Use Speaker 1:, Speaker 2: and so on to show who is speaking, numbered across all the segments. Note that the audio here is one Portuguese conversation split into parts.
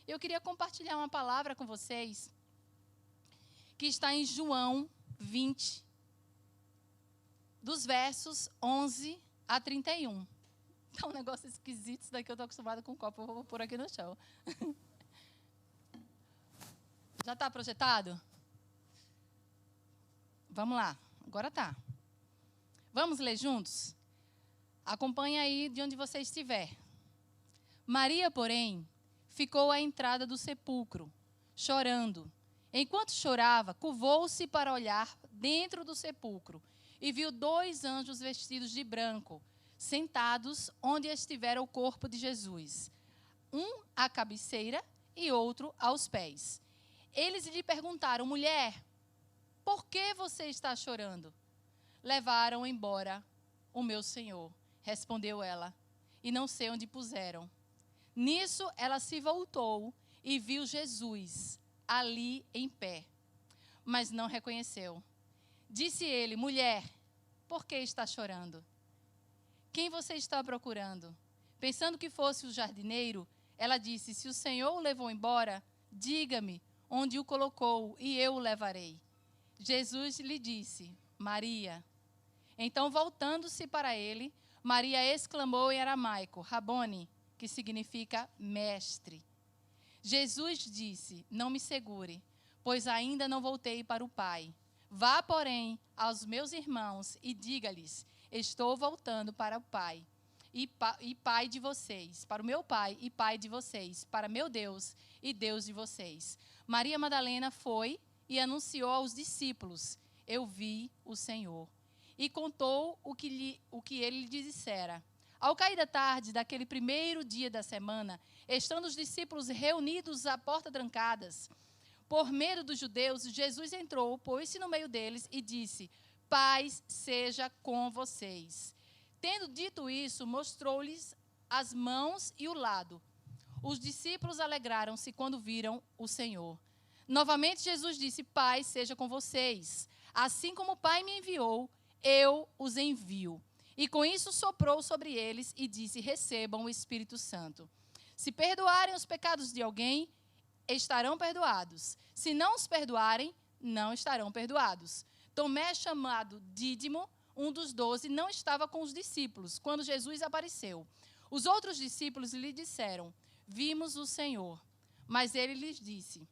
Speaker 1: Eu queria compartilhar uma palavra com vocês que está em João 20, dos versos 11 a 31. É um negócio esquisito, isso daqui eu estou acostumada com um copo, eu vou pôr aqui no chão. Já está projetado? Vamos lá, agora tá. Vamos ler juntos? Acompanhe aí de onde você estiver. Maria, porém, ficou à entrada do sepulcro, chorando. Enquanto chorava, curvou-se para olhar dentro do sepulcro e viu 2 anjos vestidos de branco, sentados onde estivera o corpo de Jesus, um à cabeceira e outro aos pés. Eles lhe perguntaram: mulher, por que você está chorando? Levaram embora o meu Senhor, respondeu ela, e não sei onde puseram. Nisso ela se voltou e viu Jesus ali em pé, mas não reconheceu. Disse ele: mulher, por que está chorando? Quem você está procurando? Pensando que fosse o jardineiro, ela disse: se o Senhor o levou embora, diga-me onde o colocou e eu o levarei. Jesus lhe disse: Maria. Então, voltando-se para ele, Maria exclamou em aramaico: Rabone, que significa mestre. Jesus disse: não me segure, pois ainda não voltei para o Pai. Vá, porém, aos meus irmãos e diga-lhes: estou voltando para o Pai e Pai de vocês, para o meu Pai e Pai de vocês, para meu Deus e Deus de vocês. Maria Madalena foi e anunciou aos discípulos: eu vi o Senhor. E contou o que ele lhe dissera. Ao cair da tarde daquele primeiro dia da semana, estando os discípulos reunidos à porta trancadas, por medo dos judeus, Jesus entrou, pôs-se no meio deles e disse: paz seja com vocês. Tendo dito isso, mostrou-lhes as mãos e o lado. Os discípulos alegraram-se quando viram o Senhor. Novamente Jesus disse: paz seja com vocês. Assim como o Pai me enviou, eu os envio. E com isso soprou sobre eles e disse: recebam o Espírito Santo. Se perdoarem os pecados de alguém, estarão perdoados. Se não os perdoarem, não estarão perdoados. Tomé, chamado Dídimo, um dos 12, não estava com os discípulos quando Jesus apareceu. Os outros discípulos lhe disseram: vimos o Senhor. Mas ele lhes disse: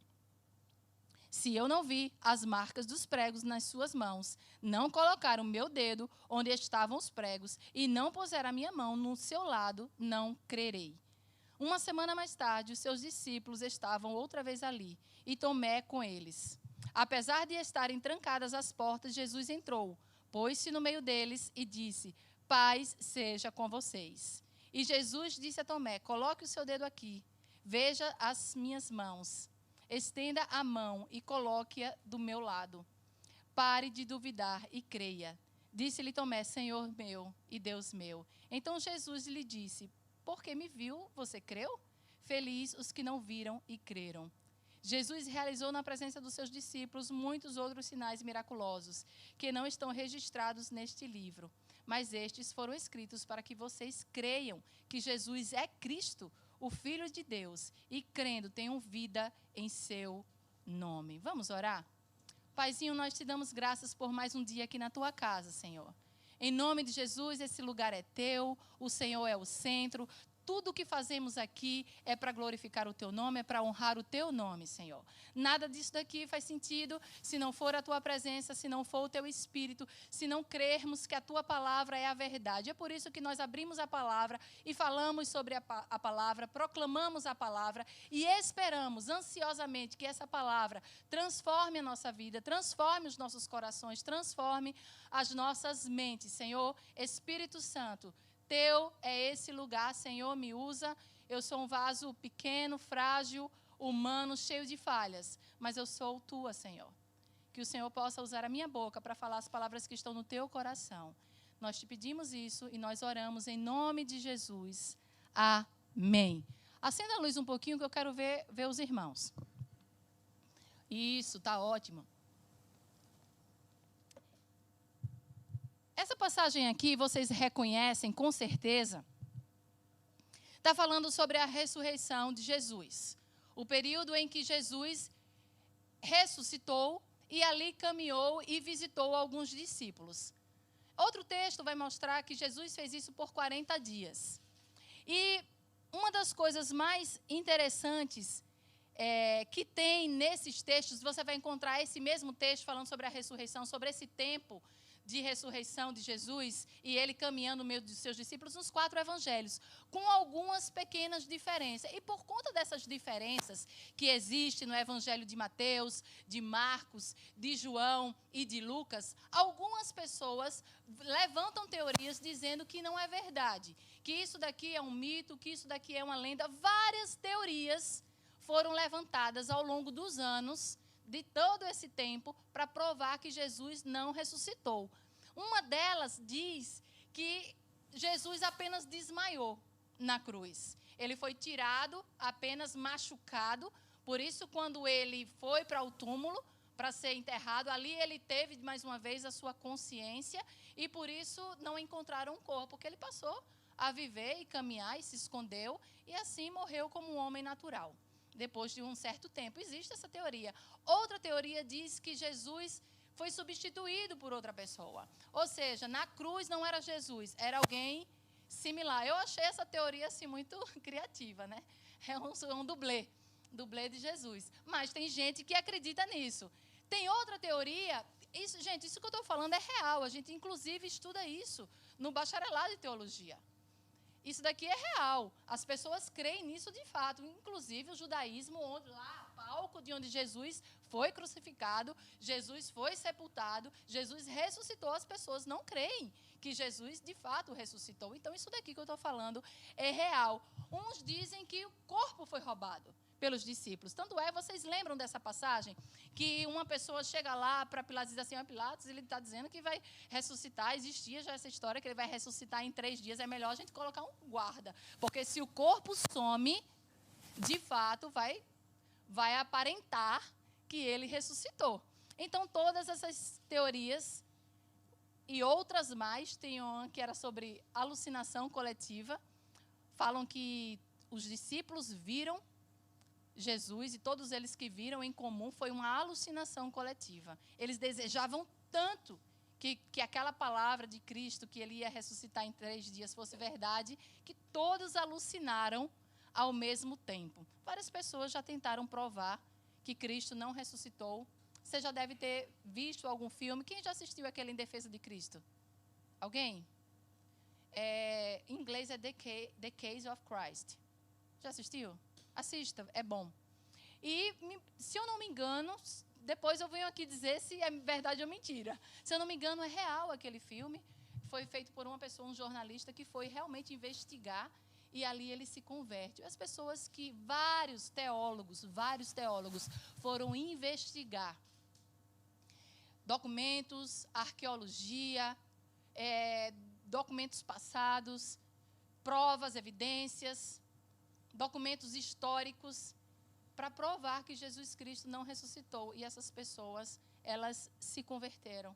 Speaker 1: se eu não vi as marcas dos pregos nas suas mãos, não colocar o meu dedo onde estavam os pregos e não puser a minha mão no seu lado, não crerei. Uma semana mais tarde, os seus discípulos estavam outra vez ali, e Tomé com eles. Apesar de estarem trancadas as portas, Jesus entrou, pôs-se no meio deles e disse: paz seja com vocês. E Jesus disse a Tomé: coloque o seu dedo aqui, veja as minhas mãos. Estenda a mão e coloque-a do meu lado. Pare de duvidar e creia. Disse-lhe Tomé: Senhor meu e Deus meu. Então Jesus lhe disse: porque me viu, você creu? Feliz os que não viram e creram. Jesus realizou na presença dos seus discípulos muitos outros sinais miraculosos, que não estão registrados neste livro. Mas estes foram escritos para que vocês creiam que Jesus é Cristo, o Filho de Deus, e crendo tenham vida em seu nome. Vamos orar? Paizinho, nós te damos graças por mais um dia aqui na tua casa, Senhor. Em nome de Jesus, esse lugar é teu, o Senhor é o centro. Tudo o que fazemos aqui é para glorificar o teu nome, é para honrar o teu nome, Senhor. Nada disso daqui faz sentido se não for a tua presença, se não for o teu Espírito, se não crermos que a tua palavra é a verdade. É por isso que nós abrimos a palavra e falamos sobre a palavra, proclamamos a palavra e esperamos ansiosamente que essa palavra transforme a nossa vida, transforme os nossos corações, transforme as nossas mentes. Senhor, Espírito Santo, teu é esse lugar, Senhor, me usa. Eu sou um vaso pequeno, frágil, humano, cheio de falhas, mas eu sou tua, Senhor. Que o Senhor possa usar a minha boca para falar as palavras que estão no teu coração. Nós te pedimos isso e nós oramos em nome de Jesus. Amém. Acenda a luz um pouquinho que eu quero ver os irmãos. Isso, tá ótimo. Essa passagem aqui, vocês reconhecem com certeza, está falando sobre a ressurreição de Jesus. O período em que Jesus ressuscitou e ali caminhou e visitou alguns discípulos. Outro texto vai mostrar que Jesus fez isso por 40 dias. E uma das coisas mais interessantes que tem nesses textos, você vai encontrar esse mesmo texto falando sobre a ressurreição, sobre esse tempo de ressurreição de Jesus e ele caminhando no meio dos seus discípulos nos 4 evangelhos, com algumas pequenas diferenças. E por conta dessas diferenças que existem no evangelho de Mateus, de Marcos, de João e de Lucas, algumas pessoas levantam teorias dizendo que não é verdade, que isso daqui é um mito, que isso daqui é uma lenda. Várias teorias foram levantadas ao longo dos anos, de todo esse tempo, para provar que Jesus não ressuscitou. Uma delas diz que Jesus apenas desmaiou na cruz. Ele foi tirado, apenas machucado. Por isso, quando ele foi para o túmulo, para ser enterrado, ali ele teve, mais uma vez, a sua consciência. E por isso, não encontraram um corpo, porque ele passou a viver e caminhar e se escondeu. E assim morreu como um homem natural. Depois de um certo tempo. Existe essa teoria. Outra teoria diz que Jesus foi substituído por outra pessoa. Ou seja, na cruz não era Jesus, era alguém similar. Eu achei essa teoria assim, muito criativa, né? É um dublê de Jesus. Mas tem gente que acredita nisso. Tem outra teoria, gente, isso que eu estou falando é real. A gente, inclusive, estuda isso no bacharelado de teologia. Isso daqui é real. As pessoas creem nisso de fato. Inclusive o judaísmo, onde lá, palco de onde Jesus foi crucificado, Jesus foi sepultado, Jesus ressuscitou. As pessoas não creem que Jesus de fato ressuscitou. Então isso daqui que eu estou falando é real. Uns dizem que o corpo foi roubado pelos discípulos. Tanto é, vocês lembram dessa passagem? Que uma pessoa chega lá para Pilatos e diz assim, Pilatos, ele está dizendo que vai ressuscitar, existia já essa história, que ele vai ressuscitar em 3 dias, é melhor a gente colocar um guarda, porque se o corpo some, de fato vai aparentar que ele ressuscitou. Então, todas essas teorias e outras mais, tem uma que era sobre alucinação coletiva, falam que os discípulos viram Jesus e todos eles que viram em comum foi uma alucinação coletiva. Eles desejavam tanto que aquela palavra de Cristo, que ele ia ressuscitar em 3 dias, fosse verdade, que todos alucinaram ao mesmo tempo. Várias pessoas já tentaram provar que Cristo não ressuscitou. Você já deve ter visto algum filme. Quem já assistiu aquele Em Defesa de Cristo? Alguém? Em inglês é The Case of Christ. Já assistiu? Assista, é bom. E, se eu não me engano, depois eu venho aqui dizer se é verdade ou mentira. Se eu não me engano, é real aquele filme. Foi feito por uma pessoa, um jornalista, que foi realmente investigar e ali ele se converte. As pessoas que vários teólogos foram investigar. Documentos, arqueologia, documentos passados, provas, evidências, documentos históricos, para provar que Jesus Cristo não ressuscitou. E essas pessoas, elas se converteram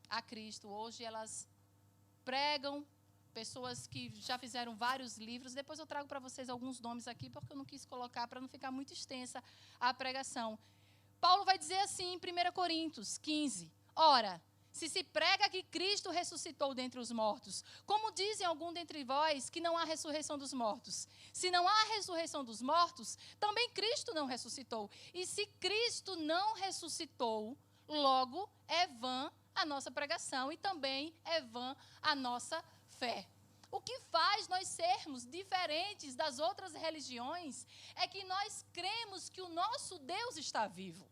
Speaker 1: a Cristo. Hoje elas pregam, pessoas que já fizeram vários livros. Depois eu trago para vocês alguns nomes aqui, porque eu não quis colocar para não ficar muito extensa a pregação. Paulo vai dizer assim em 1 Coríntios 15, ora, se prega que Cristo ressuscitou dentre os mortos, como dizem alguns dentre vós que não há ressurreição dos mortos? Se não há ressurreição dos mortos, também Cristo não ressuscitou. E se Cristo não ressuscitou, logo é vã a nossa pregação e também é vã a nossa fé. O que faz nós sermos diferentes das outras religiões é que nós cremos que o nosso Deus está vivo.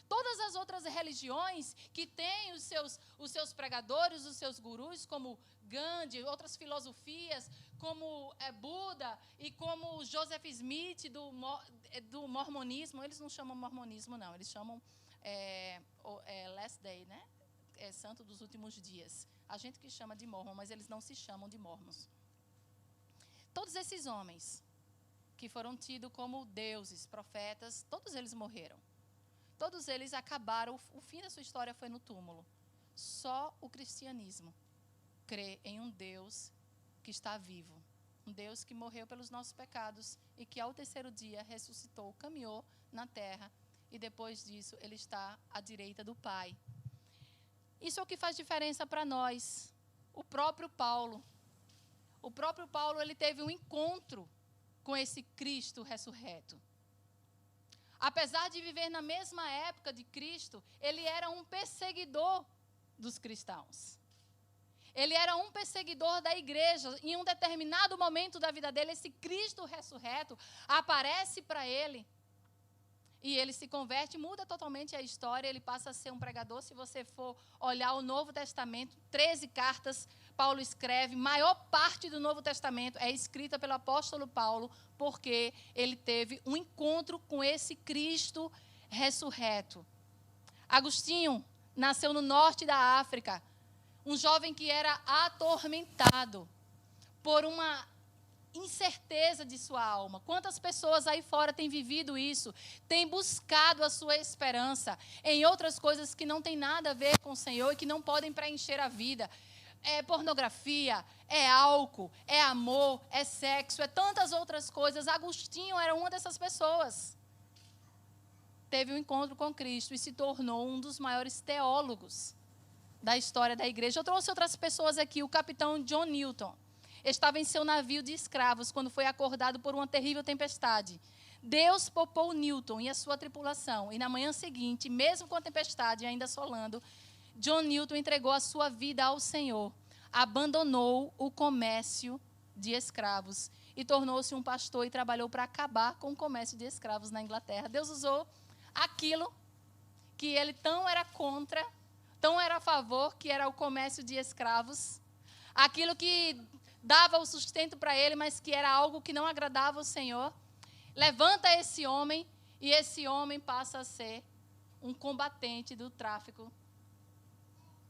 Speaker 1: Todas as outras religiões que têm os seus pregadores, os seus gurus, como Gandhi, outras filosofias, como Buda e como Joseph Smith do mormonismo, eles não chamam mormonismo, não, eles chamam Last Day, né? Santo dos últimos dias. A gente que chama de mormon, mas eles não se chamam de mormons. Todos esses homens que foram tidos como deuses, profetas, todos eles morreram. Todos eles acabaram, o fim da sua história foi no túmulo. Só o cristianismo crê em um Deus que está vivo, Um Deus que morreu pelos nossos pecados e que ao terceiro dia ressuscitou, caminhou na terra e depois disso ele está à direita do Pai. Isso é o que faz diferença para nós. O próprio Paulo, ele teve um encontro com esse Cristo ressurreto. Apesar de viver na mesma época de Cristo, ele era um perseguidor dos cristãos. Ele era um perseguidor da igreja. Em um determinado momento da vida dele, esse Cristo ressurreto aparece para ele. E ele se converte, muda totalmente a história, ele passa a ser um pregador. Se você for olhar o Novo Testamento, 13 cartas Paulo escreve, maior parte do Novo Testamento é escrita pelo apóstolo Paulo, porque ele teve um encontro com esse Cristo ressurreto. Agostinho nasceu no norte da África, um jovem que era atormentado por uma incerteza de sua alma. Quantas pessoas aí fora têm vivido isso, têm buscado a sua esperança em outras coisas que não têm nada a ver com o Senhor e que não podem preencher a vida. É pornografia, é álcool, é amor, é sexo, é tantas outras coisas. Agostinho era uma dessas pessoas. Teve um encontro com Cristo e se tornou um dos maiores teólogos da história da igreja. Eu trouxe outras pessoas aqui. O capitão John Newton estava em seu navio de escravos quando foi acordado por uma terrível tempestade. Deus poupou Newton e a sua tripulação. E na manhã seguinte, mesmo com a tempestade ainda assolando, John Newton entregou a sua vida ao Senhor, abandonou o comércio de escravos e tornou-se um pastor e trabalhou para acabar com o comércio de escravos na Inglaterra. Deus usou aquilo que ele tão era contra, tão era a favor, que era o comércio de escravos, aquilo que dava o sustento para ele, mas que era algo que não agradava o Senhor. Levanta esse homem e esse homem passa a ser um combatente do tráfico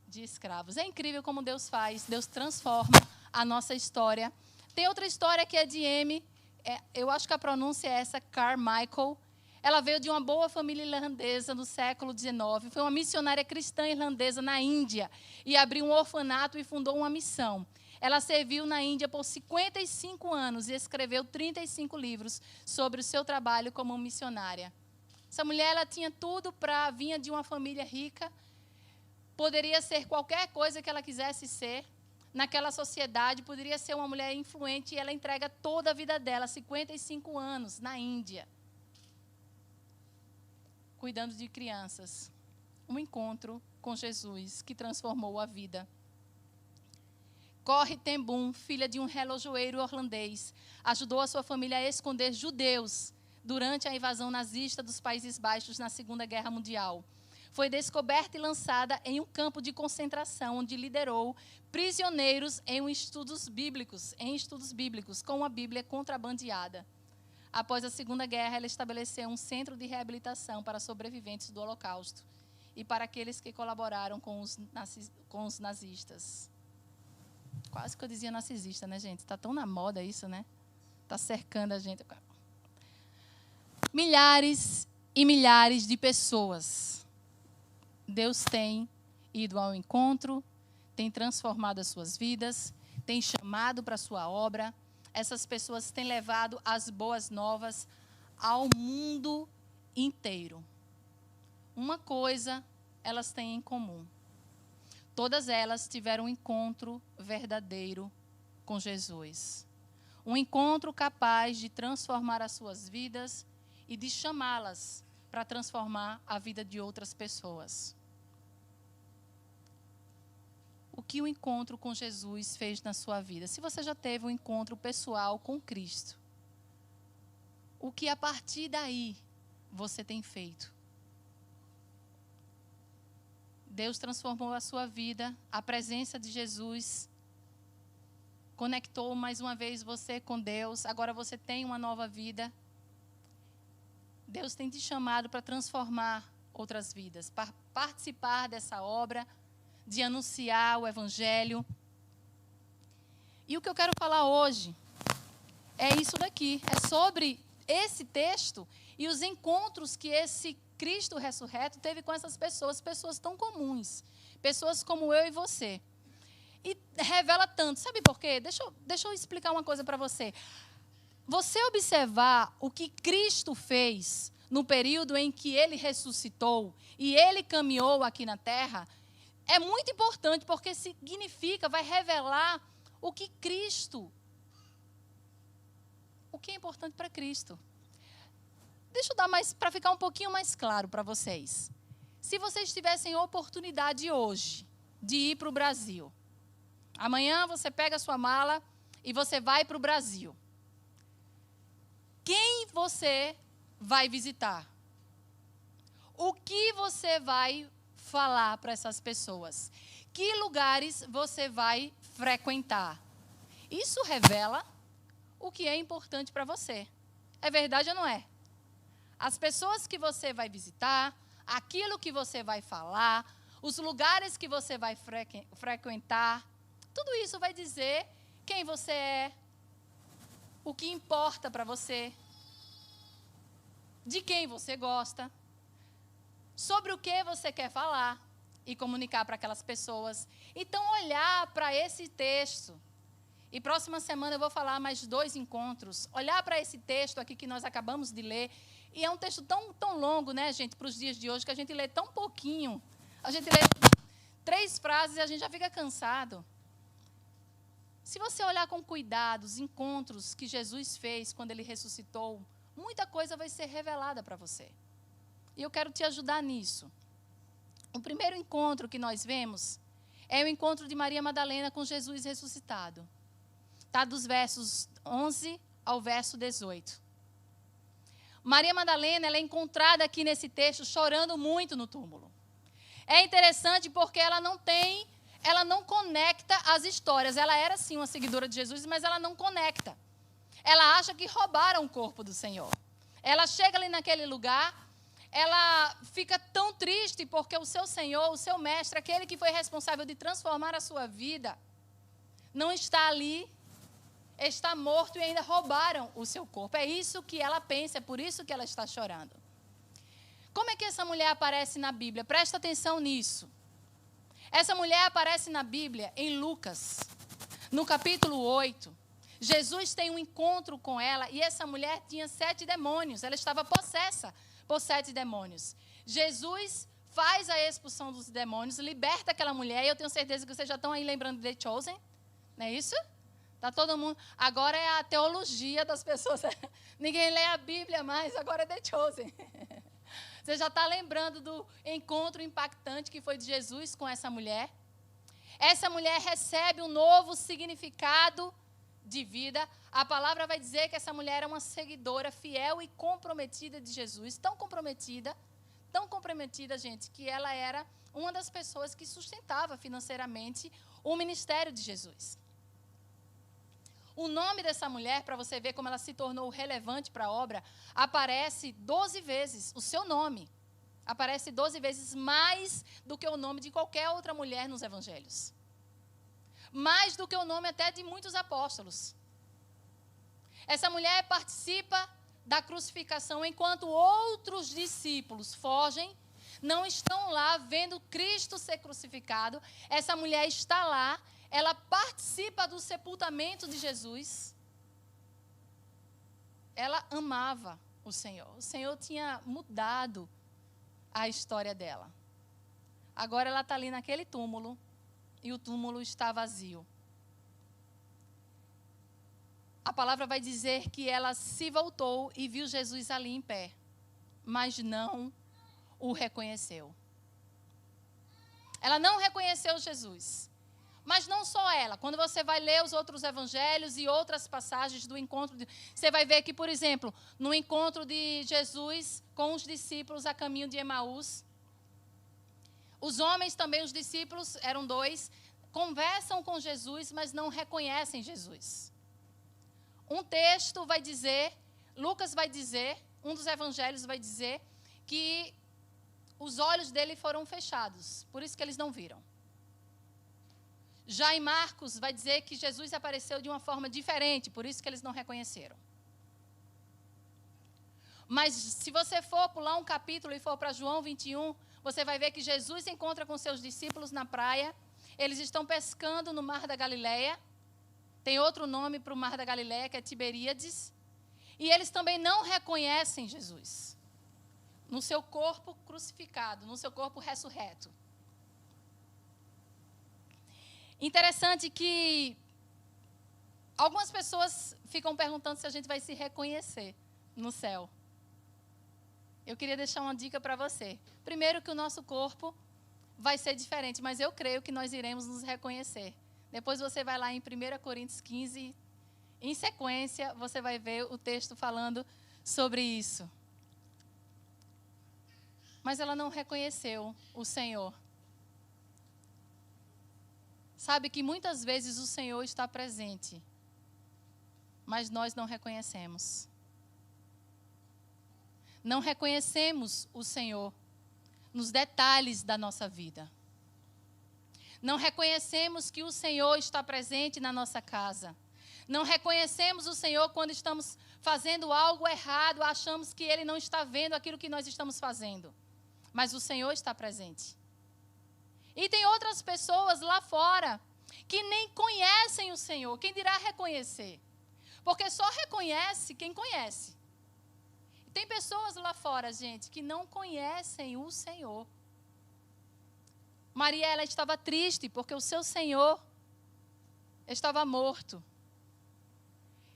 Speaker 1: de escravos. É incrível como Deus faz, Deus transforma a nossa história. Tem outra história que é de eu acho que a pronúncia é essa, Carmichael. Ela veio de uma boa família irlandesa no século XIX. Foi uma missionária cristã irlandesa na Índia e abriu um orfanato e fundou uma missão. Ela serviu na Índia por 55 anos e escreveu 35 livros sobre o seu trabalho como missionária. Essa mulher, ela tinha tudo vinha de uma família rica, poderia ser qualquer coisa que ela quisesse ser naquela sociedade, poderia ser uma mulher influente, e ela entrega toda a vida dela, 55 anos, na Índia, cuidando de crianças. Um encontro com Jesus que transformou a vida. Corrie ten Boom, filha de um relojoeiro holandês, ajudou a sua família a esconder judeus durante a invasão nazista dos Países Baixos na Segunda Guerra Mundial. Foi descoberta e lançada em um campo de concentração, onde liderou prisioneiros em estudos bíblicos, com uma Bíblia contrabandeada. Após a Segunda Guerra, ela estabeleceu um centro de reabilitação para sobreviventes do Holocausto e para aqueles que colaboraram com os nazistas. Quase que eu dizia narcisista, né, gente? Está tão na moda isso, né? Está cercando a gente. Milhares e milhares de pessoas. Deus tem ido ao encontro, tem transformado as suas vidas, tem chamado para a sua obra. Essas pessoas têm levado as boas novas ao mundo inteiro. Uma coisa elas têm em comum. Todas elas tiveram um encontro verdadeiro com Jesus. Um encontro capaz de transformar as suas vidas e de chamá-las para transformar a vida de outras pessoas. O que o encontro com Jesus fez na sua vida? Se você já teve um encontro pessoal com Cristo, o que a partir daí você tem feito? Deus transformou a sua vida, a presença de Jesus conectou mais uma vez você com Deus, agora você tem uma nova vida. Deus tem te chamado para transformar outras vidas, para participar dessa obra, de anunciar o Evangelho. E o que eu quero falar hoje é isso daqui, é sobre esse texto e os encontros que esse Cristo ressurreto teve com essas pessoas tão comuns, pessoas como eu e você. E revela tanto. Sabe por quê? Deixa eu explicar uma coisa para você. Você observar o que Cristo fez no período em que ele ressuscitou e ele caminhou aqui na terra, é muito importante, porque significa, vai revelar o que é importante para Cristo. Deixa eu dar mais, para ficar um pouquinho mais claro para vocês. Se vocês tivessem oportunidade hoje de ir para o Brasil, amanhã você pega a sua mala e você vai para o Brasil. Quem você vai visitar? O que você vai falar para essas pessoas? Que lugares você vai frequentar? Isso revela o que é importante para você. É verdade ou não é? As pessoas que você vai visitar, aquilo que você vai falar, os lugares que você vai frequentar, tudo isso vai dizer quem você é, o que importa para você, de quem você gosta, sobre o que você quer falar e comunicar para aquelas pessoas. Então, olhar para esse texto, e próxima semana eu vou falar mais 2 encontros, olhar para esse texto aqui que nós acabamos de ler, e é um texto tão longo, né, gente, para os dias de hoje, que a gente lê tão pouquinho. A gente lê 3 frases e a gente já fica cansado. Se você olhar com cuidado os encontros que Jesus fez quando ele ressuscitou, muita coisa vai ser revelada para você. E eu quero te ajudar nisso. O primeiro encontro que nós vemos é o encontro de Maria Madalena com Jesus ressuscitado. Está dos versos 11 ao verso 18. Maria Madalena, ela é encontrada aqui nesse texto chorando muito no túmulo. É interessante porque ela não conecta as histórias. Ela era sim uma seguidora de Jesus, mas ela não conecta. Ela acha que roubaram o corpo do Senhor. Ela chega ali naquele lugar, ela fica tão triste porque o seu Senhor, o seu mestre, aquele que foi responsável de transformar a sua vida, não está ali, está morto e ainda roubaram o seu corpo. É isso que ela pensa, é por isso que ela está chorando. Como é que essa mulher aparece na Bíblia? Presta atenção nisso. Essa mulher aparece na Bíblia em Lucas, no capítulo 8. Jesus tem um encontro com ela e essa mulher tinha 7 demônios. Ela estava possessa por 7 demônios. Jesus faz a expulsão dos demônios, liberta aquela mulher. E eu tenho certeza que vocês já estão aí lembrando de The Chosen. Não é isso? Está todo mundo. Agora é a teologia das pessoas. Ninguém lê a Bíblia mais, agora é The Chosen. Você já está lembrando do encontro impactante que foi de Jesus com essa mulher? Essa mulher recebe um novo significado de vida. A palavra vai dizer que essa mulher era uma seguidora fiel e comprometida de Jesus. Tão comprometida, gente, que ela era uma das pessoas que sustentava financeiramente o ministério de Jesus. O nome dessa mulher, para você ver como ela se tornou relevante para a obra, aparece 12 vezes, o seu nome. Aparece 12 vezes mais do que o nome de qualquer outra mulher nos evangelhos. Mais do que o nome até de muitos apóstolos. Essa mulher participa da crucificação enquanto outros discípulos fogem, não estão lá vendo Cristo ser crucificado. Essa mulher está lá, ela participa do sepultamento de Jesus. Ela amava o Senhor. O Senhor tinha mudado a história dela. Agora ela está ali naquele túmulo e o túmulo está vazio. A palavra vai dizer que ela se voltou e viu Jesus ali em pé, mas não o reconheceu. Ela não reconheceu Jesus. Mas não só ela. Quando você vai ler os outros evangelhos e outras passagens do encontro, você vai ver que, por exemplo, no encontro de Jesus com os discípulos a caminho de Emaús, os homens também, os discípulos, eram 2, conversam com Jesus, mas não reconhecem Jesus. Um texto vai dizer, Lucas vai dizer, um dos evangelhos vai dizer, que os olhos dele foram fechados, por isso que eles não viram. Já em Marcos vai dizer que Jesus apareceu de uma forma diferente, por isso que eles não reconheceram. Mas se você for pular um capítulo e for para João 21, você vai ver que Jesus se encontra com seus discípulos na praia Eles estão pescando no Mar da Galileia. Tem outro nome para o Mar da Galileia, que é Tiberíades. E eles também não reconhecem Jesus no seu corpo crucificado, no seu corpo ressurreto. Interessante que algumas pessoas ficam perguntando se a gente vai se reconhecer no céu. Eu queria deixar uma dica para você. Primeiro, que o nosso corpo vai ser diferente, mas eu creio que nós iremos nos reconhecer. Depois você vai lá em 1 Coríntios 15, em sequência, você vai ver o texto falando sobre isso. Mas ela não reconheceu o Senhor. Sabe que muitas vezes o Senhor está presente, mas nós não reconhecemos. Não reconhecemos o Senhor nos detalhes da nossa vida. Não reconhecemos que o Senhor está presente na nossa casa. Não reconhecemos o Senhor quando estamos fazendo algo errado, achamos que Ele não está vendo aquilo que nós estamos fazendo. Mas o Senhor está presente. E tem outras pessoas lá fora que nem conhecem o Senhor. Quem dirá reconhecer? Porque só reconhece quem conhece. Tem pessoas lá fora, gente, que não conhecem o Senhor. Maria, ela estava triste porque o seu Senhor estava morto.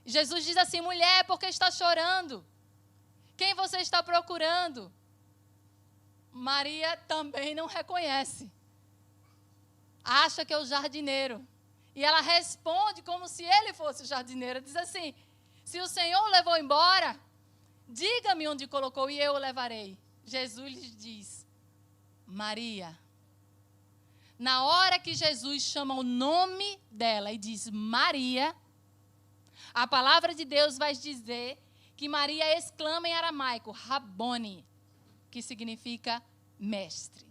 Speaker 1: Jesus diz assim: mulher, por que está chorando? Quem você está procurando? Maria também não reconhece. Acha que é o jardineiro. E ela responde como se ele fosse o jardineiro. Diz assim: se o Senhor o levou embora, diga-me onde colocou e eu o levarei. Jesus lhe diz: Maria. Na hora que Jesus chama o nome dela e diz Maria, a palavra de Deus vai dizer que Maria exclama em aramaico, Rabone, que significa mestre.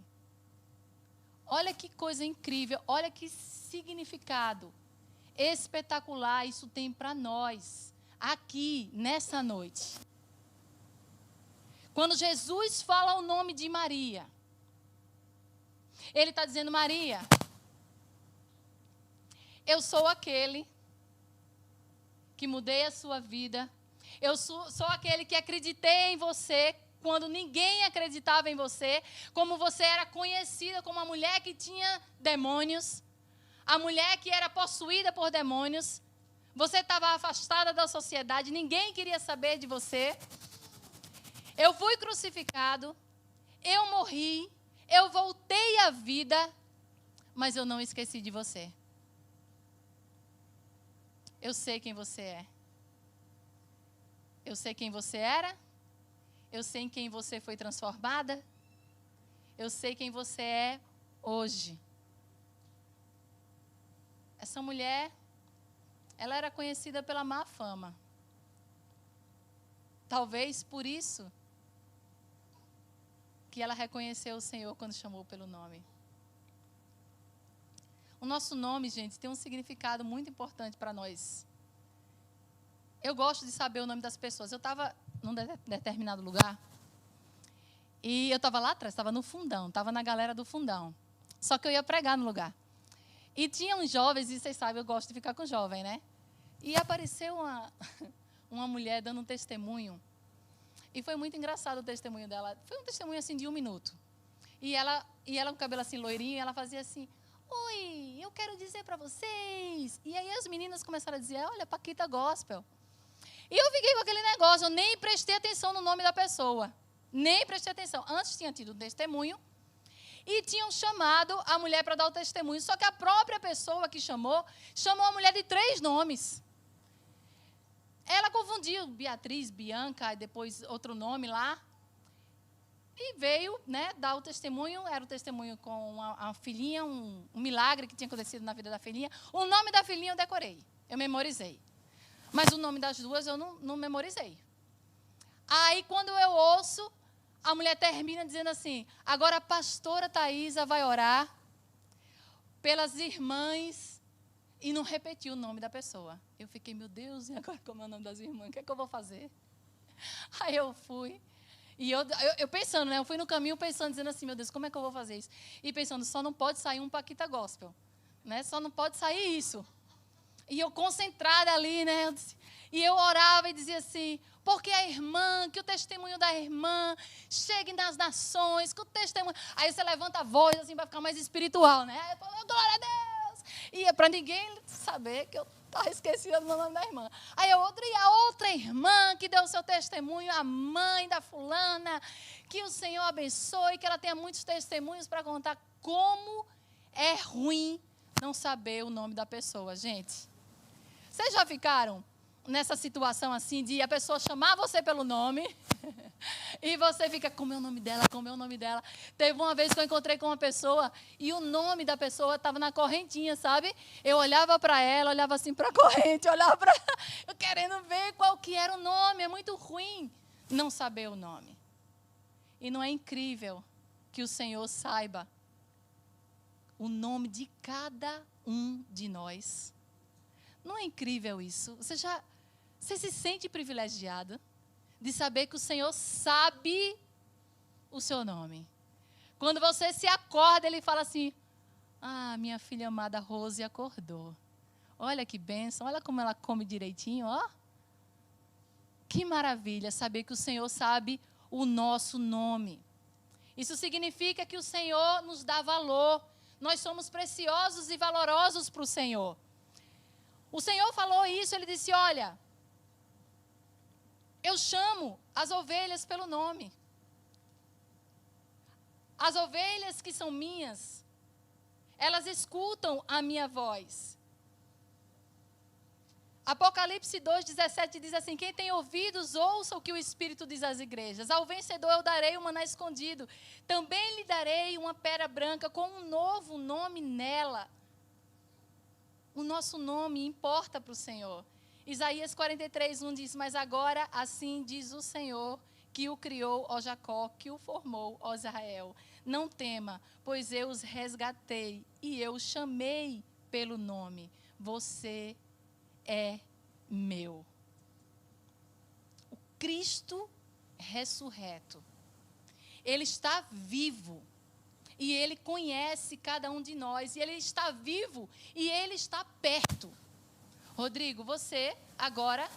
Speaker 1: Olha que coisa incrível, olha que significado espetacular isso tem para nós, aqui, nessa noite. Quando Jesus fala o nome de Maria, Ele está dizendo: Maria, eu sou aquele que mudei a sua vida. Eu sou aquele que acreditei em você quando ninguém acreditava em você. Como você era conhecida como a mulher que tinha demônios. A mulher que era possuída por demônios. Você estava afastada da sociedade. Ninguém queria saber de você. Eu fui crucificado. Eu morri. Eu voltei à vida, mas eu não esqueci de você. Eu sei quem você é. Eu sei quem você era. Eu sei em quem você foi transformada. Eu sei quem você é hoje. Essa mulher, ela era conhecida pela má fama. Talvez por isso que ela reconheceu o Senhor quando chamou pelo nome. O nosso nome, gente, tem um significado muito importante para nós. Eu gosto de saber o nome das pessoas. Eu estava num determinado lugar e eu estava lá atrás, estava no fundão, estava na galera do fundão. Só que eu ia pregar no lugar. E tinha uns jovens, e vocês sabem, eu gosto de ficar com jovem, né? E apareceu uma mulher dando um testemunho. E foi muito engraçado o testemunho dela. Foi um testemunho assim de 1 minuto. E ela com o cabelo assim loirinho, e ela fazia assim: oi, eu quero dizer para vocês. E aí as meninas começaram a dizer: olha, Paquita Gospel. E eu fiquei com aquele negócio, eu nem prestei atenção no nome da pessoa. Nem prestei atenção. Antes tinha tido um testemunho. E tinham chamado a mulher para dar o testemunho. Só que a própria pessoa que chamou a mulher de 3 nomes. Ela confundiu Beatriz, Bianca, e depois outro nome lá. E veio, né, dar o testemunho. Era o testemunho com a filhinha, um milagre que tinha acontecido na vida da filhinha. O nome da filhinha eu decorei, eu memorizei. Mas o nome das duas eu não memorizei. Aí, quando eu ouço, a mulher termina dizendo assim: agora a pastora Thaisa vai orar pelas irmãs. E não repetiu o nome da pessoa. Eu fiquei: meu Deus, e agora como é o nome das irmãs? O que é que eu vou fazer? Aí eu fui. E eu pensando, né? Eu fui no caminho pensando, dizendo assim: meu Deus, como é que eu vou fazer isso? E pensando, só não pode sair um Paquita Gospel. né? Só não pode sair isso. E eu concentrada ali, né? E eu orava e dizia assim, porque a irmã, que o testemunho da irmã chegue nas nações, que o testemunho... Aí você levanta a voz assim para ficar mais espiritual, né? Aí, glória a Deus! E é para ninguém saber que eu estava esquecida do nome da irmã. Aí a outra irmã que deu o seu testemunho, a mãe da fulana, que o Senhor abençoe, que ela tenha muitos testemunhos para contar. Como é ruim não saber o nome da pessoa, gente. Vocês já ficaram nessa situação assim de a pessoa chamar você pelo nome e você fica, como é o nome dela, como é o nome dela? Teve uma vez que eu encontrei com uma pessoa e o nome da pessoa estava na correntinha, sabe? Eu olhava para ela, olhava assim para a corrente, olhava para eu querendo ver qual que era o nome. É muito ruim não saber o nome. E não é incrível que o Senhor saiba o nome de cada um de nós? Não é incrível isso? Você se sente privilegiado de saber que o Senhor sabe o seu nome. Quando você se acorda, Ele fala assim, minha filha amada Rose acordou. Olha que bênção, olha como ela come direitinho, ó. Que maravilha saber que o Senhor sabe o nosso nome. Isso significa que o Senhor nos dá valor. Nós somos preciosos e valorosos para o Senhor. O Senhor falou isso, Ele disse, olha, eu chamo as ovelhas pelo nome. As ovelhas que são minhas, elas escutam a minha voz. Apocalipse 2:17 diz assim, quem tem ouvidos, ouça o que o Espírito diz às igrejas. Ao vencedor eu darei um maná escondido. Também lhe darei uma pedra branca com um novo nome nela. O nosso nome importa para o Senhor. Isaías 43:1 diz, mas agora assim diz o Senhor, que o criou, ó Jacó, que o formou, ó Israel. Não tema, pois eu os resgatei e eu os chamei pelo nome. Você é meu. O Cristo ressurreto, Ele está vivo. E Ele conhece cada um de nós. E Ele está vivo. E Ele está perto. Rodrigo, você agora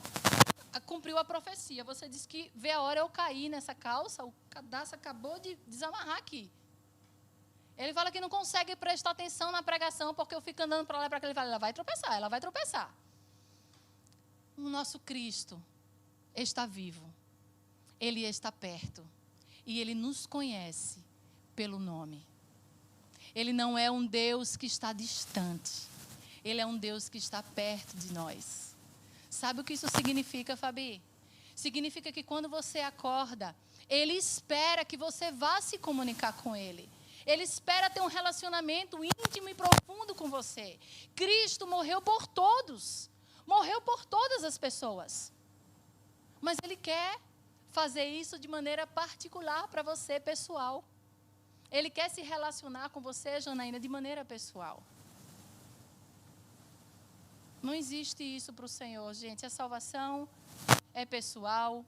Speaker 1: cumpriu a profecia. Você disse que vê a hora eu cair nessa calça. O cadastro acabou de desamarrar aqui. Ele fala que não consegue prestar atenção na pregação. Porque eu fico andando para lá e para cá. Ele fala, ela vai tropeçar, ela vai tropeçar. O nosso Cristo está vivo. Ele está perto. E Ele nos conhece pelo nome. Ele não é um Deus que está distante. Ele é um Deus que está perto de nós. Sabe o que isso significa, Fabi? Significa que quando você acorda, Ele espera que você vá se comunicar com Ele. Ele espera ter um relacionamento íntimo e profundo com você. Cristo morreu por todos. Morreu por todas as pessoas. Mas Ele quer fazer isso de maneira particular para você, pessoal. Ele quer se relacionar com você, Janaína, de maneira pessoal. Não existe isso para o Senhor, gente. A salvação é pessoal.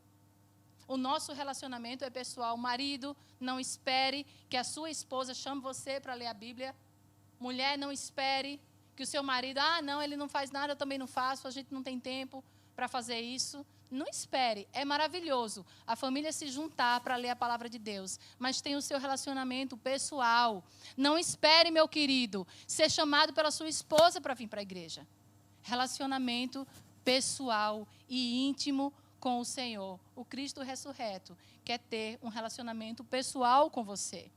Speaker 1: O nosso relacionamento é pessoal. Marido, não espere que a sua esposa chame você para ler a Bíblia. Mulher, não espere que o seu marido, não, ele não faz nada, eu também não faço, a gente não tem tempo para fazer isso. Não espere, é maravilhoso a família se juntar para ler a palavra de Deus, mas tem o seu relacionamento pessoal. Não espere, meu querido, ser chamado pela sua esposa para vir para a igreja. Relacionamento pessoal e íntimo com o Senhor. O Cristo ressurreto quer ter um relacionamento pessoal com você.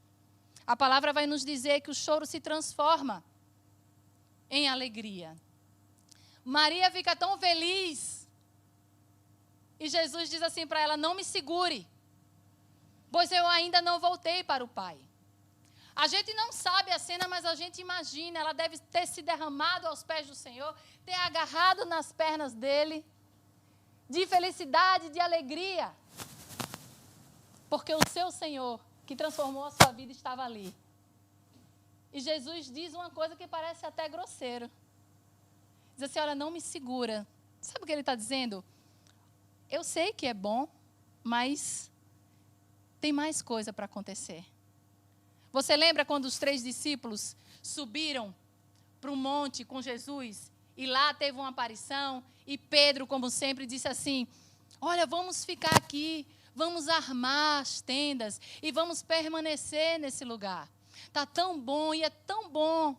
Speaker 1: A palavra vai nos dizer que o choro se transforma em alegria. Maria fica tão feliz. E Jesus diz assim para ela, não me segure, pois eu ainda não voltei para o Pai. A gente não sabe a cena, mas a gente imagina, ela deve ter se derramado aos pés do Senhor, ter agarrado nas pernas dele, de felicidade, de alegria, porque o seu Senhor, que transformou a sua vida, estava ali. E Jesus diz uma coisa que parece até grosseiro. Diz assim, olha, não me segura. Sabe o que ele está dizendo? Eu sei que é bom, mas tem mais coisa para acontecer. Você lembra quando os 3 discípulos subiram para o monte com Jesus e lá teve uma aparição e Pedro, como sempre, disse assim: olha, vamos ficar aqui, vamos armar as tendas e vamos permanecer nesse lugar. Está tão bom e é tão bom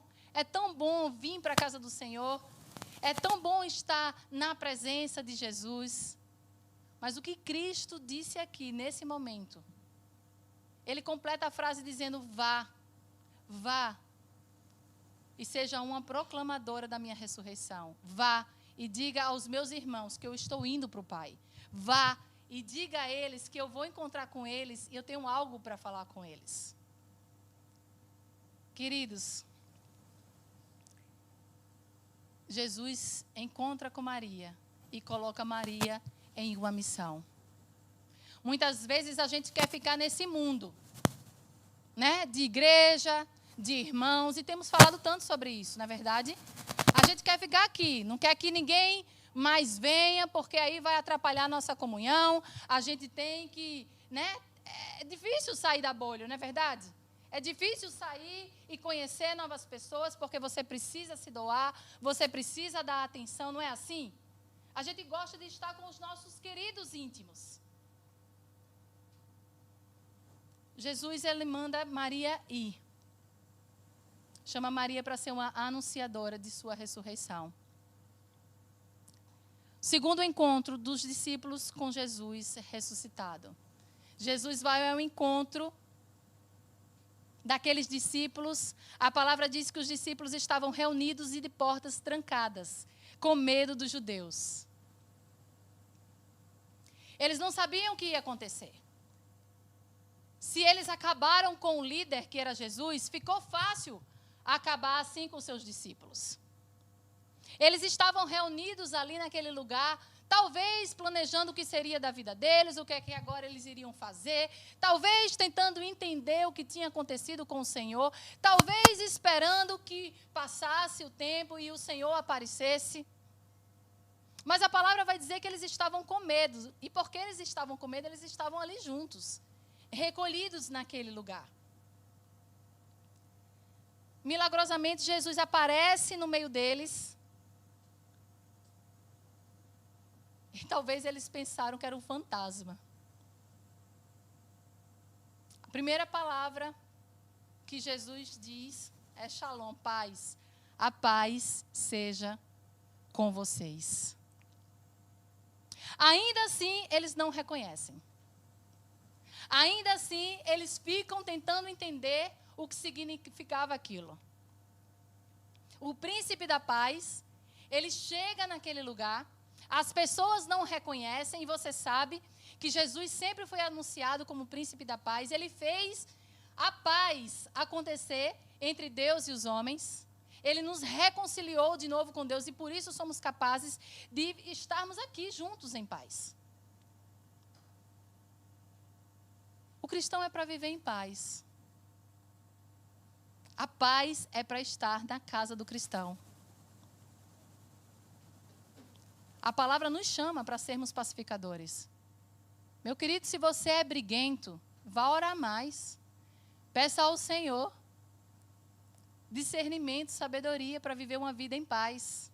Speaker 1: vir para a casa do Senhor, é tão bom estar na presença de Jesus. Mas o que Cristo disse aqui, nesse momento, ele completa a frase dizendo: vá e seja uma proclamadora da minha ressurreição. Vá e diga aos meus irmãos que eu estou indo para o Pai. Vá e diga a eles que eu vou encontrar com eles e eu tenho algo para falar com eles. Queridos, Jesus encontra com Maria e coloca Maria em uma missão. Muitas vezes a gente quer ficar nesse mundo, né, de igreja, de irmãos, e temos falado tanto sobre isso, não é verdade? A gente quer ficar aqui, não quer que ninguém mais venha, porque aí vai atrapalhar a nossa comunhão, a gente tem que, né? É difícil sair da bolha, não é verdade? É difícil sair e conhecer novas pessoas, porque você precisa se doar, você precisa dar atenção, não é assim? A gente gosta de estar com os nossos queridos íntimos. Jesus, ele manda Maria ir. Chama Maria para ser uma anunciadora de sua ressurreição. Segundo o encontro dos discípulos com Jesus ressuscitado. Jesus vai ao encontro daqueles discípulos. A palavra diz que os discípulos estavam reunidos e de portas trancadas, com medo dos judeus. Eles não sabiam o que ia acontecer. Se eles acabaram com o líder, que era Jesus, ficou fácil acabar assim com seus discípulos. Eles estavam reunidos ali naquele lugar, talvez planejando o que seria da vida deles, o que é que agora eles iriam fazer, talvez tentando entender o que tinha acontecido com o Senhor, talvez esperando que passasse o tempo e o Senhor aparecesse. Mas a palavra vai dizer que eles estavam com medo. E porque eles estavam com medo, eles estavam ali juntos, recolhidos naquele lugar. Milagrosamente, Jesus aparece no meio deles. E talvez eles pensaram que era um fantasma. A primeira palavra que Jesus diz é Shalom, paz. A paz seja com vocês. Ainda assim, eles não reconhecem. Ainda assim, eles ficam tentando entender o que significava aquilo. O príncipe da paz, ele chega naquele lugar, as pessoas não reconhecem, e você sabe que Jesus sempre foi anunciado como príncipe da paz. Ele fez a paz acontecer entre Deus e os homens. Ele nos reconciliou de novo com Deus e por isso somos capazes de estarmos aqui juntos em paz. O cristão é para viver em paz. A paz é para estar na casa do cristão. A palavra nos chama para sermos pacificadores. Meu querido, se você é briguento, vá orar mais. Peça ao Senhor discernimento, sabedoria para viver uma vida em paz.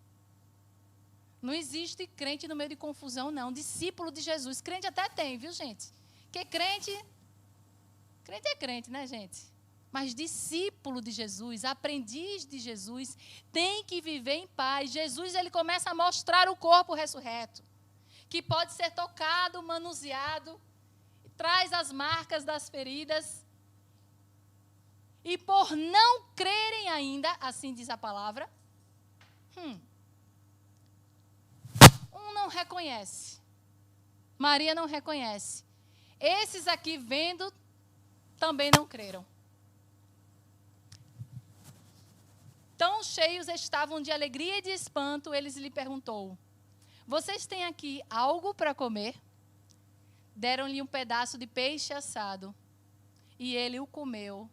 Speaker 1: Não existe crente no meio de confusão, não. Discípulo de Jesus. Crente até tem, viu, gente? Porque crente é crente, né, gente? Mas discípulo de Jesus, aprendiz de Jesus, tem que viver em paz. Jesus, ele começa a mostrar o corpo ressurreto, que pode ser tocado, manuseado, traz as marcas das feridas. E por não crerem ainda, assim diz a palavra, um não reconhece. Maria não reconhece. Esses aqui vendo, também não creram. Tão cheios estavam de alegria e de espanto, eles lhe perguntou: vocês têm aqui algo para comer? Deram-lhe um pedaço de peixe assado, e ele o comeu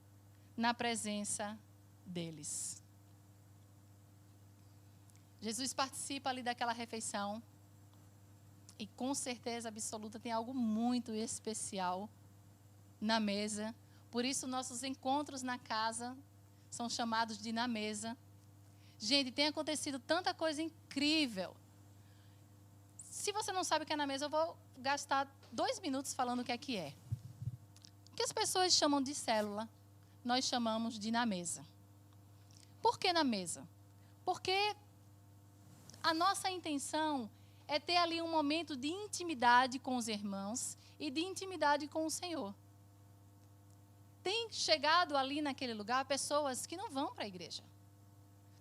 Speaker 1: na presença deles. Jesus participa ali daquela refeição, e com certeza absoluta tem algo muito especial na mesa. Por isso nossos encontros na casa são chamados de na mesa. Gente, tem acontecido tanta coisa incrível. Se você não sabe o que é na mesa, eu vou gastar 2 minutos falando o que é que é. O que as pessoas chamam de célula, nós chamamos de na mesa. Por que na mesa? Porque a nossa intenção é ter ali um momento de intimidade com os irmãos e de intimidade com o Senhor. Tem chegado ali naquele lugar pessoas que não vão para a igreja.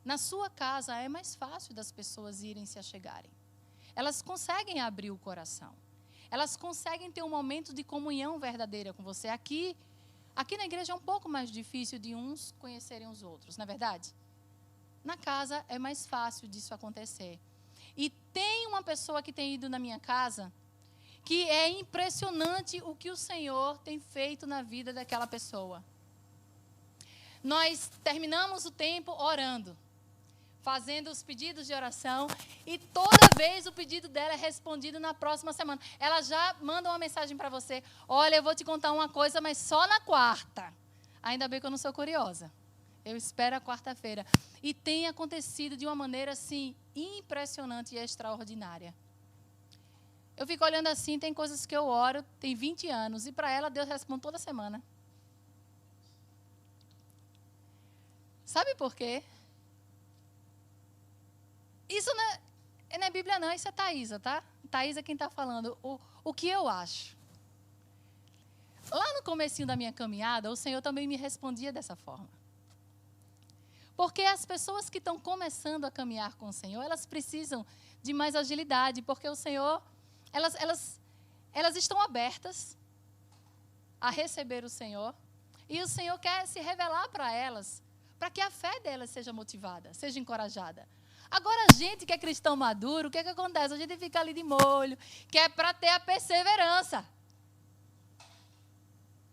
Speaker 1: Na sua casa é mais fácil das pessoas irem se achegarem. Elas conseguem abrir o coração. Elas conseguem ter um momento de comunhão verdadeira com você. Aqui na igreja é um pouco mais difícil de uns conhecerem os outros, não é verdade? Na casa é mais fácil disso acontecer. E tem uma pessoa que tem ido na minha casa que é impressionante o que o Senhor tem feito na vida daquela pessoa. Nós terminamos o tempo orando, fazendo os pedidos de oração, e toda vez o pedido dela é respondido na próxima semana. Ela já manda uma mensagem para você: olha, eu vou te contar uma coisa, mas só na quarta. Ainda bem que eu não sou curiosa. Eu espero a quarta-feira. E tem acontecido de uma maneira, assim, impressionante e extraordinária. Eu fico olhando assim, tem coisas que eu oro, tem 20 anos, e para ela Deus responde toda semana. Sabe por quê? Isso não é Bíblia não, isso é Thaísa, tá? Thaísa é quem está falando. O que eu acho. Lá no comecinho da minha caminhada, o Senhor também me respondia dessa forma. Porque as pessoas que estão começando a caminhar com o Senhor, elas precisam de mais agilidade, porque o Senhor, elas estão abertas a receber o Senhor, e o Senhor quer se revelar para elas, para que a fé delas seja motivada, seja encorajada. Agora, a gente que é cristão maduro, o que acontece? A gente fica ali de molho, que é para ter a perseverança.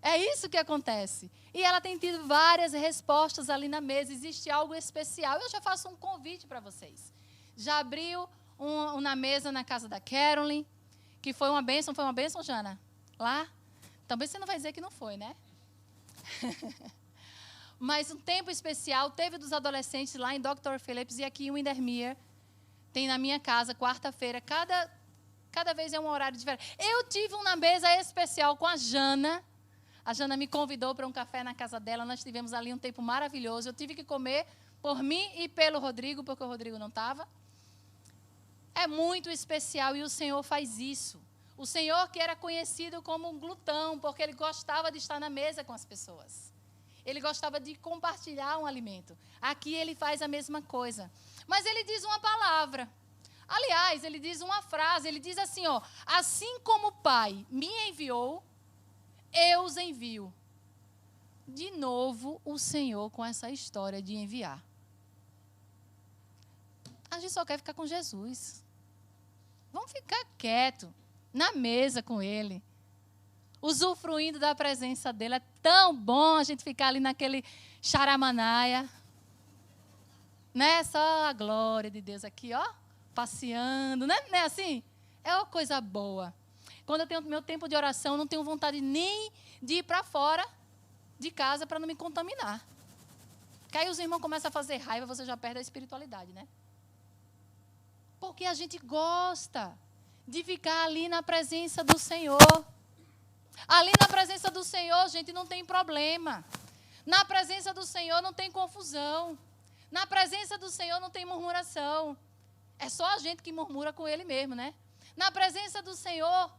Speaker 1: É isso que acontece. E ela tem tido várias respostas ali na mesa. Existe algo especial. Eu já faço um convite para vocês. Já abriu na mesa na casa da Carolyn, que foi uma bênção. Foi uma bênção, Jana? Lá? Também você não vai dizer que não foi, né? Mas um tempo especial teve dos adolescentes lá em Dr. Phillips e aqui em Windermere. Tem na minha casa, quarta-feira. Cada vez é um horário diferente. Eu tive uma mesa especial com a Jana. A Jana me convidou para um café na casa dela. Nós tivemos ali um tempo maravilhoso. Eu tive que comer por mim e pelo Rodrigo, porque o Rodrigo não estava. É muito especial e o Senhor faz isso. O Senhor que era conhecido como um glutão, porque ele gostava de estar na mesa com as pessoas. Ele gostava de compartilhar um alimento. Aqui ele faz a mesma coisa. Mas ele diz uma palavra. Aliás, ele diz uma frase. Ele diz assim, ó: assim como o Pai me enviou, eu os envio. De novo, o Senhor com essa história de enviar. A gente só quer ficar com Jesus. Vamos ficar quieto, na mesa com Ele, usufruindo da presença dEle. É tão bom a gente ficar ali naquele charamanaia. Né? Só a glória de Deus aqui, ó, passeando. Não é assim? É uma coisa boa. Quando eu tenho meu tempo de oração, não tenho vontade nem de ir para fora de casa para não me contaminar. Porque aí os irmãos começam a fazer raiva, você já perde a espiritualidade, né? Porque a gente gosta de ficar ali na presença do Senhor. Ali na presença do Senhor, gente, não tem problema. Na presença do Senhor não tem confusão. Na presença do Senhor não tem murmuração. É só a gente que murmura com Ele mesmo, né? Na presença do Senhor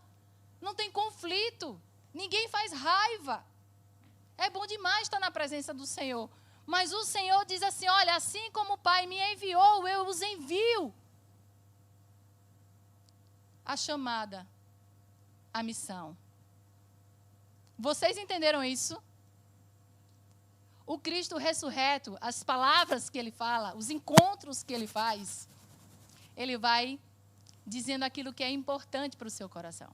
Speaker 1: não tem conflito. Ninguém faz raiva. É bom demais estar na presença do Senhor. Mas o Senhor diz assim, olha, assim como o Pai me enviou, eu os envio. A chamada, a missão. Vocês entenderam isso? O Cristo ressurreto, as palavras que Ele fala, os encontros que Ele faz, Ele vai dizendo aquilo que é importante para o seu coração.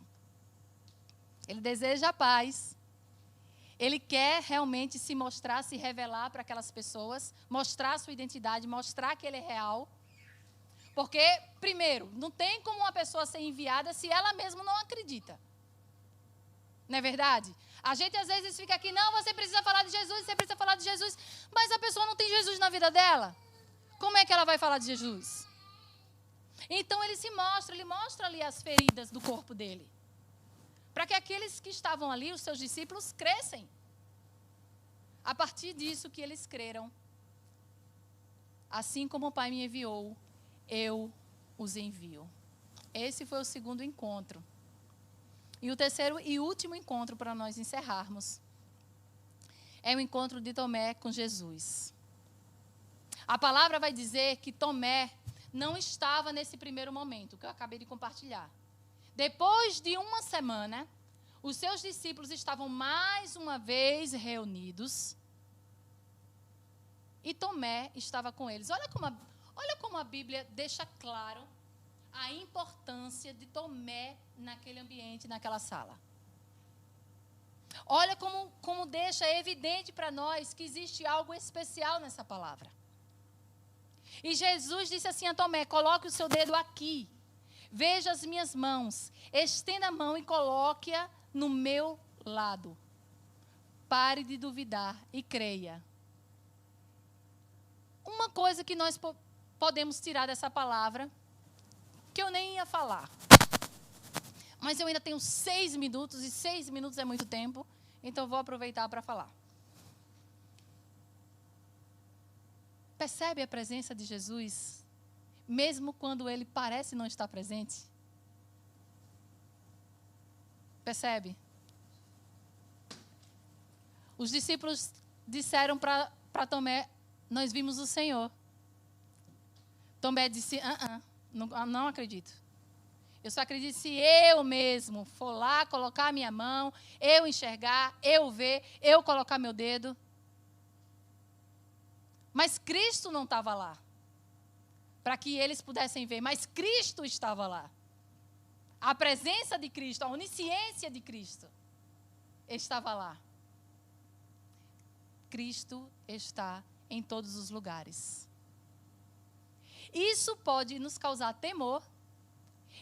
Speaker 1: Ele deseja a paz. Ele quer realmente se mostrar, se revelar para aquelas pessoas, mostrar a sua identidade, mostrar que Ele é real. Porque, primeiro, não tem como uma pessoa ser enviada se ela mesma não acredita. Não é verdade? A gente às vezes fica aqui, não, você precisa falar de Jesus, você precisa falar de Jesus, mas a pessoa não tem Jesus na vida dela. Como é que ela vai falar de Jesus? Então ele mostra ali as feridas do corpo dele. Para que aqueles que estavam ali, os seus discípulos, crescem. A partir disso que eles creram. Assim como o Pai me enviou, eu os envio. Esse foi o segundo encontro. E o terceiro e último encontro para nós encerrarmos é o encontro de Tomé com Jesus. A palavra vai dizer que Tomé não estava nesse primeiro momento, que eu acabei de compartilhar. Depois de uma semana, os seus discípulos estavam mais uma vez reunidos e Tomé estava com eles. Olha como a Bíblia deixa claro a importância de Tomé naquele ambiente, naquela sala. Olha como deixa evidente para nós que existe algo especial nessa palavra. E Jesus disse assim a Tomé: coloque o seu dedo aqui, veja as minhas mãos, estenda a mão e coloque-a no meu lado. Pare de duvidar e creia. Uma coisa que nós podemos tirar dessa palavra, que eu nem ia falar, mas eu ainda tenho 6 minutos, e 6 minutos é muito tempo, então vou aproveitar para falar. Percebe a presença de Jesus, mesmo quando ele parece não estar presente? Percebe? Os discípulos disseram para Tomé: nós vimos o Senhor. Tomé disse: não acredito. Eu só acredito se eu mesmo for lá, colocar a minha mão, eu enxergar, eu ver, eu colocar meu dedo. Mas Cristo não estava lá, para que eles pudessem ver, mas Cristo estava lá. A presença de Cristo, a onisciência de Cristo estava lá. Cristo está em todos os lugares. Isso pode nos causar temor,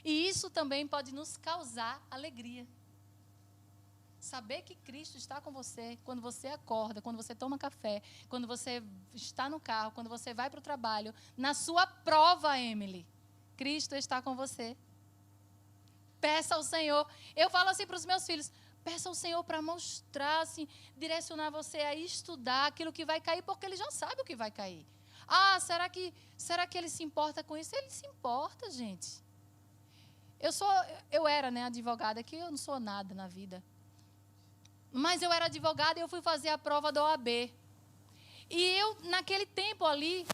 Speaker 1: e isso também pode nos causar alegria. Saber que Cristo está com você quando você acorda, quando você toma café, quando você está no carro, quando você vai para o trabalho, na sua prova, Emily, Cristo está com você. Peça ao Senhor. Eu falo assim para os meus filhos: peça ao Senhor para mostrar, assim, direcionar você a estudar aquilo que vai cair, porque Ele já sabe o que vai cair. Ah, será que Ele se importa com isso? Ele se importa, gente. Eu era, advogada, que eu não sou nada na vida. Mas eu era advogada e eu fui fazer a prova da OAB. E eu, naquele tempo ali,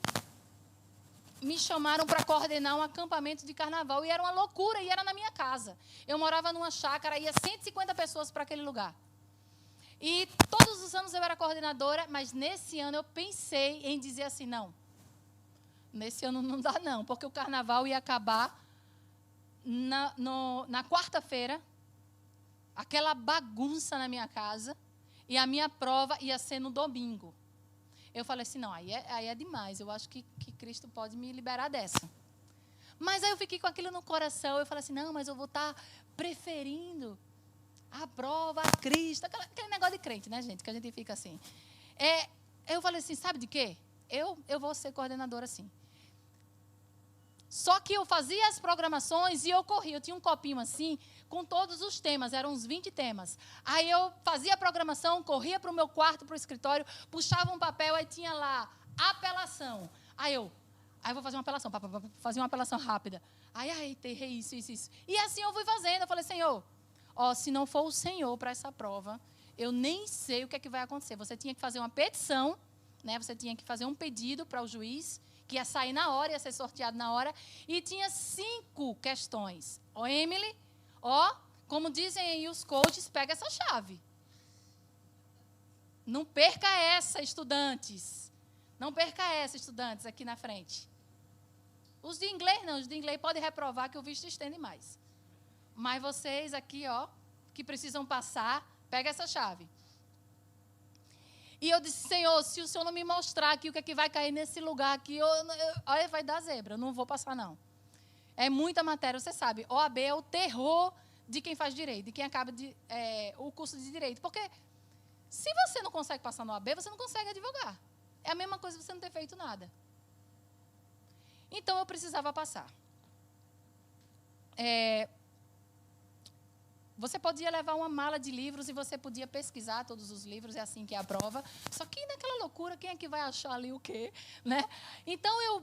Speaker 1: me chamaram para coordenar um acampamento de carnaval. E era uma loucura, e era na minha casa. Eu morava numa chácara, ia 150 pessoas para aquele lugar. E todos os anos eu era coordenadora, mas nesse ano eu pensei em dizer assim: não, nesse ano não dá não, porque o carnaval ia acabar na quarta-feira, aquela bagunça na minha casa, e a minha prova ia ser no domingo. Eu falei assim: não, aí é demais, eu acho que Cristo pode me liberar dessa. Mas aí eu fiquei com aquilo no coração, eu falei assim: não, mas eu vou estar preferindo a prova a Cristo, aquele negócio de crente, né, gente, que a gente fica assim. Eu falei assim: sabe de quê? Eu vou ser coordenadora assim. Só que eu fazia as programações e eu corria. Eu tinha um copinho assim, com todos os temas, eram uns 20 temas. Aí eu fazia a programação, corria para o meu quarto, para o escritório, puxava um papel, aí tinha lá, apelação. Aí eu vou fazer uma apelação, fazer uma apelação rápida. Aí errei isso. E assim eu fui fazendo. Eu falei: Senhor, se não for o Senhor para essa prova, eu nem sei o que é que vai acontecer. Você tinha que fazer uma petição, né? Você tinha que fazer um pedido para o juiz, que ia sair na hora, ia ser sorteado na hora, e tinha 5 questões. Emily, como dizem aí os coaches, pega essa chave. Não perca essa, estudantes. Não perca essa, estudantes, aqui na frente. Os de inglês não, os de inglês podem reprovar que o visto estende mais. Mas vocês aqui, que precisam passar, pega essa chave. E eu disse: Senhor, se o Senhor não me mostrar aqui o que é que vai cair nesse lugar aqui, olha, vai dar zebra, eu não vou passar não. É muita matéria, você sabe. OAB é o terror de quem faz direito, de quem acaba o curso de direito. Porque se você não consegue passar no OAB, você não consegue advogar. É a mesma coisa você não ter feito nada. Então, eu precisava passar. Você podia levar uma mala de livros e você podia pesquisar todos os livros, é assim que é a prova. Só que naquela loucura, quem é que vai achar ali o quê? Né? Então, eu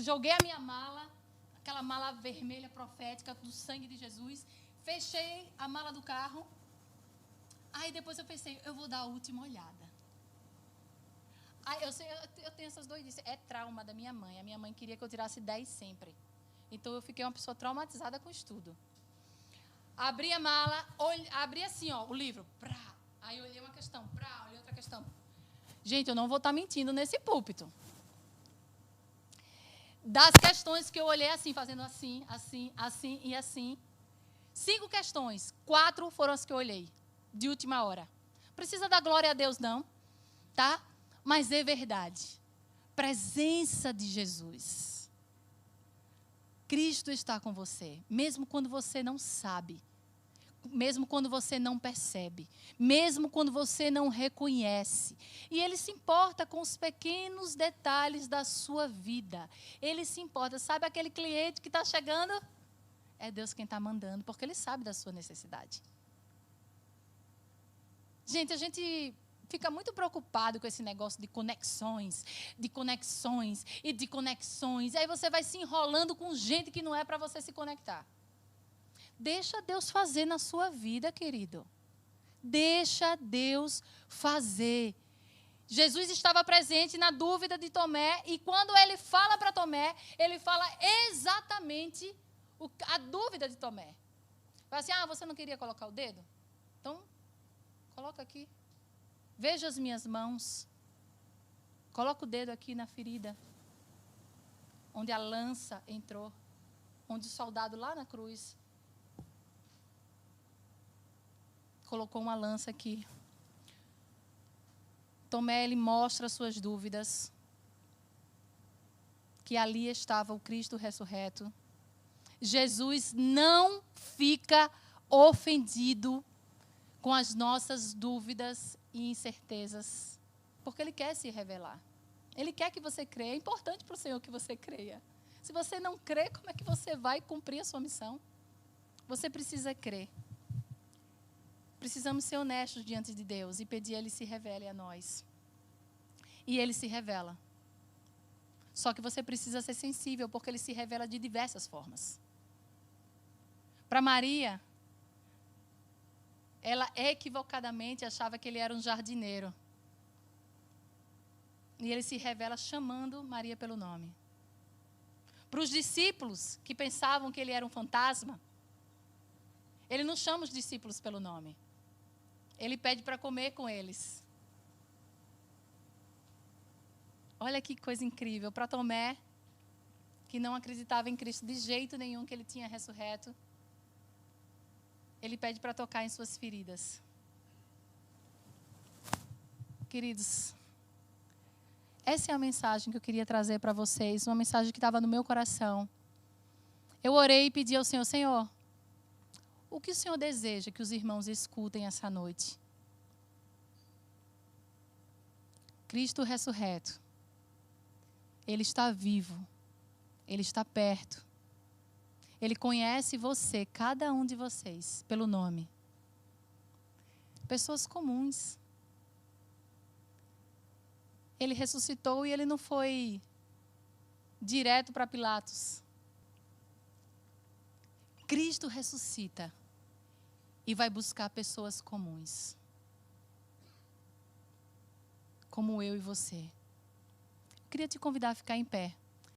Speaker 1: joguei a minha mala, aquela mala vermelha profética do sangue de Jesus, fechei a mala do carro. Aí, depois eu pensei, eu vou dar a última olhada. Aí, eu tenho essas doidices. É trauma da minha mãe. A minha mãe queria que eu tirasse 10 sempre. Então, eu fiquei uma pessoa traumatizada com o estudo. Abri a mala, abri assim, ó, o livro. Prá. Aí, olhei uma questão. Prá, olhei outra questão. Gente, eu não vou estar mentindo nesse púlpito. Das questões que eu olhei assim, fazendo assim, assim, assim e assim. 5 questões. 4 foram as que eu olhei. De última hora. Precisa dar glória a Deus, não. Tá? Mas é verdade. Presença de Jesus. Cristo está com você. Mesmo quando você não sabe. Mesmo quando você não percebe. Mesmo quando você não reconhece. E Ele se importa com os pequenos detalhes da sua vida. Ele se importa. Sabe aquele cliente que está chegando? É Deus quem está mandando, porque Ele sabe da sua necessidade. Gente, a gente fica muito preocupado com esse negócio de conexões e de conexões. Aí você vai se enrolando com gente que não é para você se conectar. Deixa Deus fazer na sua vida, querido. Deixa Deus fazer. Jesus estava presente na dúvida de Tomé e quando Ele fala para Tomé, Ele fala exatamente a dúvida de Tomé. Fala assim, você não queria colocar o dedo? Então, coloca aqui. Veja as minhas mãos. Coloca o dedo aqui na ferida. Onde a lança entrou. Onde o soldado lá na cruz colocou uma lança aqui. Tomé, ele mostra suas dúvidas. Que ali estava o Cristo ressurreto. Jesus não fica ofendido com as nossas dúvidas e incertezas, porque Ele quer se revelar. Ele quer que você creia. É importante para o Senhor que você creia. Se você não crê, como é que você vai cumprir a sua missão? Você precisa crer. Precisamos ser honestos diante de Deus e pedir a Ele se revele a nós. E Ele se revela. Só que você precisa ser sensível, porque Ele se revela de diversas formas. Para Maria, ela equivocadamente achava que Ele era um jardineiro. E Ele se revela chamando Maria pelo nome. Para os discípulos, que pensavam que Ele era um fantasma, Ele não chama os discípulos pelo nome. Ele pede para comer com eles. Olha que coisa incrível. Para Tomé, que não acreditava em Cristo de jeito nenhum, que Ele tinha ressurreto, Ele pede para tocar em suas feridas. Queridos, essa é a mensagem que eu queria trazer para vocês, uma mensagem que estava no meu coração. Eu orei e pedi ao Senhor, Senhor, o que o Senhor deseja que os irmãos escutem essa noite? Cristo ressurreto. Ele está vivo. Ele está perto. Ele conhece você, cada um de vocês, pelo nome. Pessoas comuns. Ele ressuscitou e Ele não foi direto para Pilatos. Cristo ressuscita e vai buscar pessoas comuns. Como eu e você. Eu queria te convidar a ficar em pé.